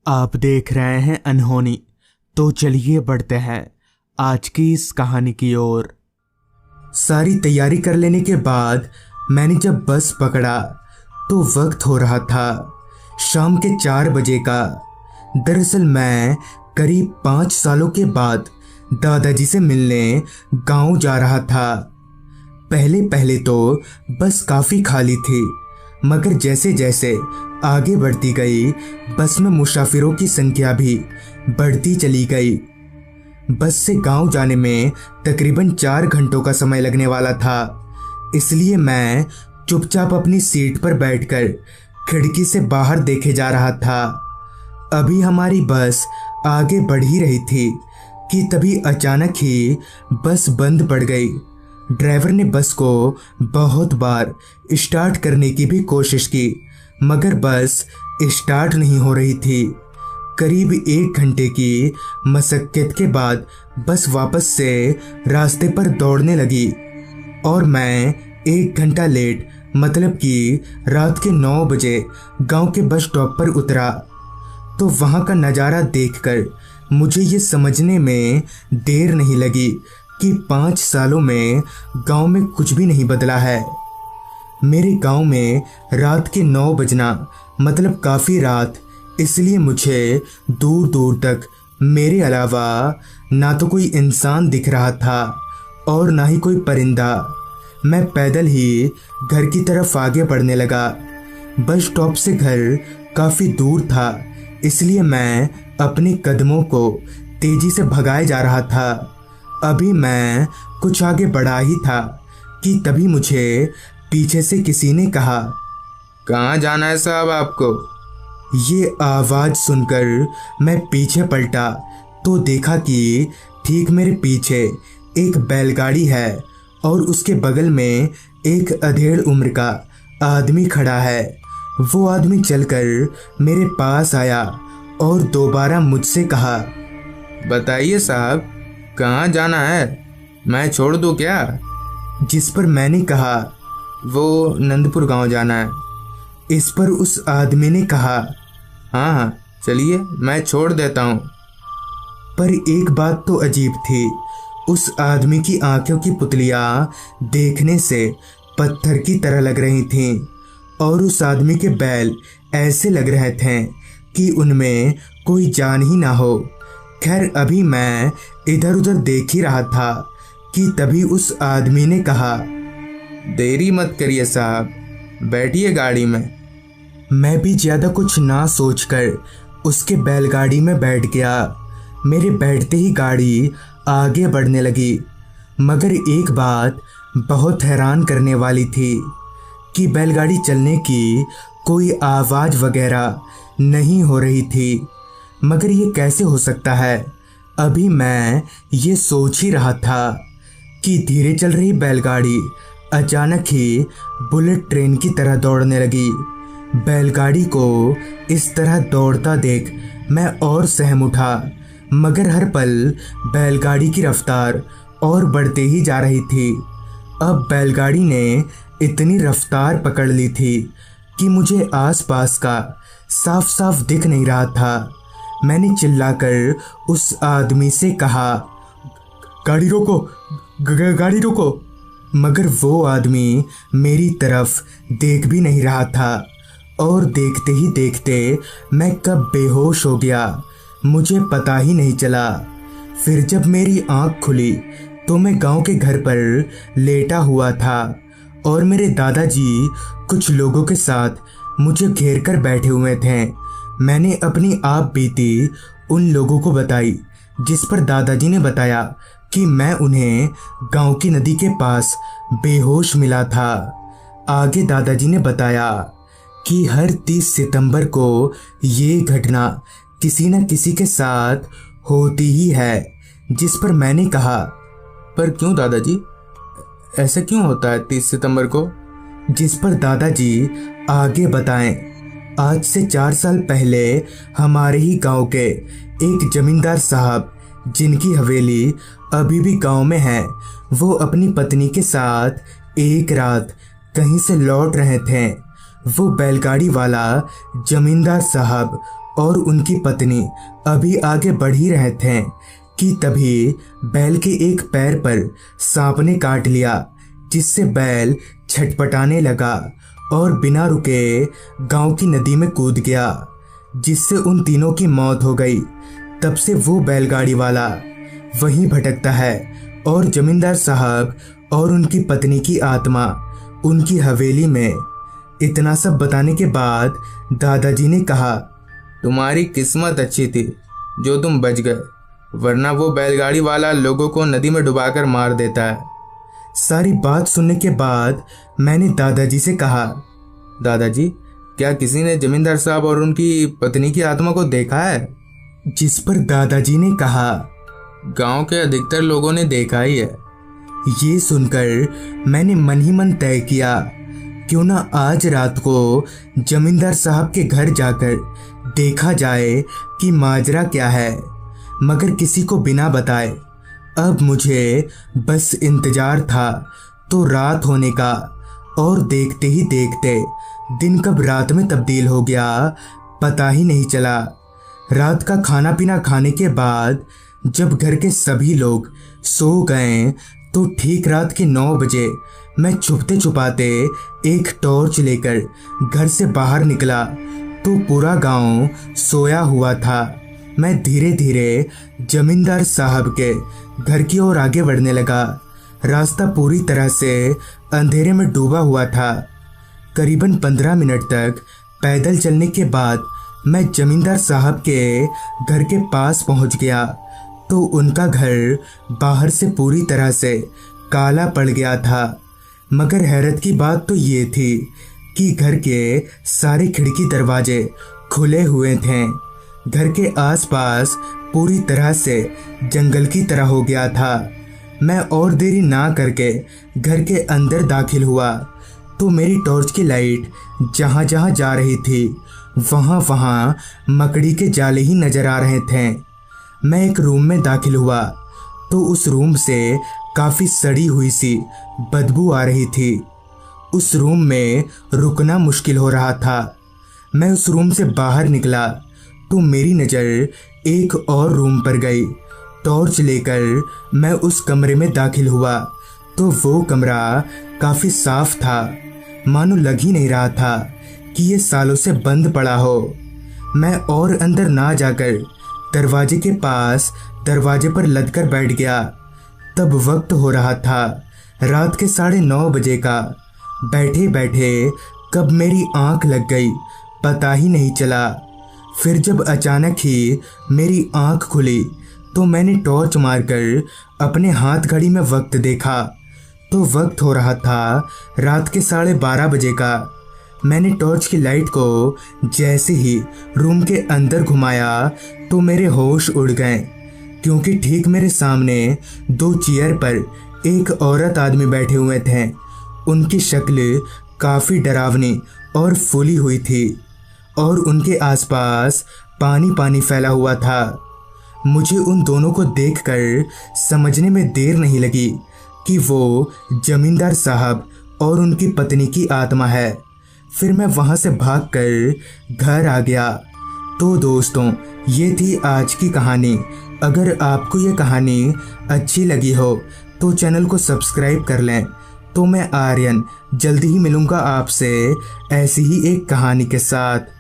आप देख रहे हैं अनहोनी। तो चलिए बढ़ते हैं आज की इस कहानी की ओर। सारी तैयारी कर लेने के बाद मैंने जब बस पकड़ा तो वक्त हो रहा था शाम के 4 बजे का। दरअसल मैं करीब 5 सालों के बाद दादाजी से मिलने गांव जा रहा था। पहले पहले तो बस काफ़ी खाली थी, मगर जैसे जैसे आगे बढ़ती गई बस में मुसाफिरों की संख्या भी बढ़ती चली गई। बस से गांव जाने में तकरीबन 4 घंटों का समय लगने वाला था, इसलिए मैं चुपचाप अपनी सीट पर बैठकर खिड़की से बाहर देखे जा रहा था। अभी हमारी बस आगे बढ़ ही रही थी कि तभी अचानक ही बस बंद पड़ गई। ड्राइवर ने बस को बहुत बार स्टार्ट करने की भी कोशिश की, मगर बस स्टार्ट नहीं हो रही थी। करीब 1 घंटे की मशक्कत के बाद बस वापस से रास्ते पर दौड़ने लगी और मैं 1 घंटा लेट, मतलब कि रात के 9 बजे गांव के बस स्टॉप पर उतरा। तो वहां का नज़ारा देखकर मुझे ये समझने में देर नहीं लगी कि 5 सालों में गांव में कुछ भी नहीं बदला है। मेरे गांव में रात के 9 बजना मतलब काफ़ी रात, इसलिए मुझे दूर दूर तक मेरे अलावा ना तो कोई इंसान दिख रहा था और ना ही कोई परिंदा। मैं पैदल ही घर की तरफ आगे बढ़ने लगा। बस स्टॉप से घर काफ़ी दूर था, इसलिए मैं अपने कदमों को तेज़ी से भगाए जा रहा था। अभी मैं कुछ आगे बढ़ा ही था कि तभी मुझे पीछे से किसी ने कहा, कहाँ जाना है साहब आपको? ये आवाज़ सुनकर मैं पीछे पलटा तो देखा कि ठीक मेरे पीछे एक बैलगाड़ी है और उसके बगल में एक अधेड़ उम्र का आदमी खड़ा है। वो आदमी चलकर मेरे पास आया और दोबारा मुझसे कहा, बताइए साहब, कहाँ जाना है? मैं छोड़ दूँ क्या? जिस पर मैंने कहा, वो नंदपुर गांव जाना है। इस पर उस आदमी ने कहा, हाँ हाँ चलिए, मैं छोड़ देता हूँ। पर एक बात तो अजीब थी, उस आदमी की आंखों की पुतलियाँ देखने से पत्थर की तरह लग रही थीं और उस आदमी के बैल ऐसे लग रहे थे कि उनमें कोई जान ही ना हो। खैर, अभी मैं इधर उधर देख ही रहा था कि तभी उस आदमी ने कहा, देरी मत करिए साहब, बैठिए गाड़ी में। मैं भी ज़्यादा कुछ ना सोचकर उसके बैलगाड़ी में बैठ गया। मेरे बैठते ही गाड़ी आगे बढ़ने लगी, मगर एक बात बहुत हैरान करने वाली थी कि बैलगाड़ी चलने की कोई आवाज़ वगैरह नहीं हो रही थी। मगर ये कैसे हो सकता है? अभी मैं ये सोच ही रहा था कि धीरे चल रही बैलगाड़ी अचानक ही बुलेट ट्रेन की तरह दौड़ने लगी। बैलगाड़ी को इस तरह दौड़ता देख मैं और सहम उठा, मगर हर पल बैलगाड़ी की रफ्तार और बढ़ते ही जा रही थी। अब बैलगाड़ी ने इतनी रफ्तार पकड़ ली थी कि मुझे आसपास का साफ साफ दिख नहीं रहा था। मैंने चिल्लाकर उस आदमी से कहा, गाड़ी रोको, गाड़ी रोको। मगर वो आदमी मेरी तरफ देख भी नहीं रहा था और देखते ही देखते मैं कब बेहोश हो गया मुझे पता ही नहीं चला। फिर जब मेरी आंख खुली तो मैं गांव के घर पर लेटा हुआ था और मेरे दादाजी कुछ लोगों के साथ मुझे घेर कर बैठे हुए थे। मैंने अपनी आप बीती उन लोगों को बताई, जिस पर दादाजी ने बताया कि मैं उन्हें गांव की नदी के पास बेहोश मिला था। आगे दादाजी ने बताया कि हर 30 सितंबर को ये घटना किसी न किसी के साथ होती ही है। जिस पर मैंने कहा, पर क्यों दादाजी, ऐसा क्यों होता है 30 सितंबर को? जिस पर दादाजी आगे बताएं, आज से 4 साल पहले हमारे ही गांव के एक जमींदार साहब, जिनकी हवेली अभी भी गांव में है, वो अपनी पत्नी के साथ एक रात कहीं से लौट रहे थे। वो बैलगाड़ी वाला जमींदार साहब और उनकी पत्नी अभी आगे बढ़ ही रहे थे कि तभी बैल के एक पैर पर सांप ने काट लिया, जिससे बैल छटपटाने लगा और बिना रुके गांव की नदी में कूद गया, जिससे उन तीनों की मौत हो गई। तब से वो बैलगाड़ी वाला वहीं भटकता है और जमींदार साहब और उनकी पत्नी की आत्मा उनकी हवेली में। इतना सब बताने के बाद दादाजी ने कहा, तुम्हारी किस्मत अच्छी थी जो तुम बच गए, वरना वो बैलगाड़ी वाला लोगों को नदी में डुबाकर मार देता है। सारी बात सुनने के बाद मैंने दादाजी से कहा, दादाजी, क्या किसी ने जमींदार साहब और उनकी पत्नी की आत्मा को देखा है? जिस पर दादाजी ने कहा, गांव के अधिकतर लोगों ने देखा ही है। ये सुनकर मैंने मन ही मन तय किया, क्यों ना आज रात को जमींदार साहब के घर जाकर देखा जाए कि माजरा क्या है, मगर किसी को बिना बताए। अब मुझे बस इंतजार था तो रात होने का, और देखते ही देखते दिन कब रात में तब्दील हो गया पता ही नहीं चला। रात का खाना पीना खाने के बाद जब घर के सभी लोग सो गए तो ठीक रात के 9 बजे मैं छुपते छुपाते एक टॉर्च लेकर घर से बाहर निकला तो पूरा गांव सोया हुआ था। मैं धीरे धीरे जमींदार साहब के घर की ओर आगे बढ़ने लगा। रास्ता पूरी तरह से अंधेरे में डूबा हुआ था। करीबन 15 मिनट तक पैदल चलने के बाद मैं जमींदार साहब के घर के पास पहुंच गया तो उनका घर बाहर से पूरी तरह से काला पड़ गया था। मगर हैरत की बात तो ये थी कि घर के सारे खिड़की दरवाजे खुले हुए थे। घर के आसपास पूरी तरह से जंगल की तरह हो गया था। मैं और देरी ना करके घर के अंदर दाखिल हुआ तो मेरी टॉर्च की लाइट जहाँ जहाँ जा रही थी वहाँ वहाँ मकड़ी के जाले ही नजर आ रहे थे। मैं एक रूम में दाखिल हुआ तो उस रूम से काफ़ी सड़ी हुई सी बदबू आ रही थी। उस रूम में रुकना मुश्किल हो रहा था। मैं उस रूम से बाहर निकला तो मेरी नज़र एक और रूम पर गई। टॉर्च लेकर मैं उस कमरे में दाखिल हुआ तो वो कमरा काफ़ी साफ था। मानो लग ही नहीं रहा था कि ये सालों से बंद पड़ा हो। मैं और अंदर ना जाकर दरवाजे के पास दरवाजे पर लद कर बैठ गया। तब वक्त हो रहा था रात के 9:30 बजे का। बैठे बैठे कब मेरी आंख लग गई पता ही नहीं चला। फिर जब अचानक ही मेरी आंख खुली तो मैंने टॉर्च मारकर अपने हाथ घड़ी में वक्त देखा तो वक्त हो रहा था रात के 12:30 बजे का। मैंने टॉर्च की लाइट को जैसे ही रूम के अंदर घुमाया तो मेरे होश उड़ गए, क्योंकि ठीक मेरे सामने 2 चेयर पर एक औरत आदमी बैठे हुए थे। उनकी शक्ल काफ़ी डरावनी और फूली हुई थी और उनके आसपास पानी पानी फैला हुआ था। मुझे उन दोनों को देखकर समझने में देर नहीं लगी कि वो जमींदार साहब और उनकी पत्नी की आत्मा है। फिर मैं वहाँ से भागकर घर आ गया। तो दोस्तों, ये थी आज की कहानी। अगर आपको ये कहानी अच्छी लगी हो तो चैनल को सब्सक्राइब कर लें। तो मैं आर्यन जल्दी ही मिलूँगा आपसे ऐसी ही एक कहानी के साथ।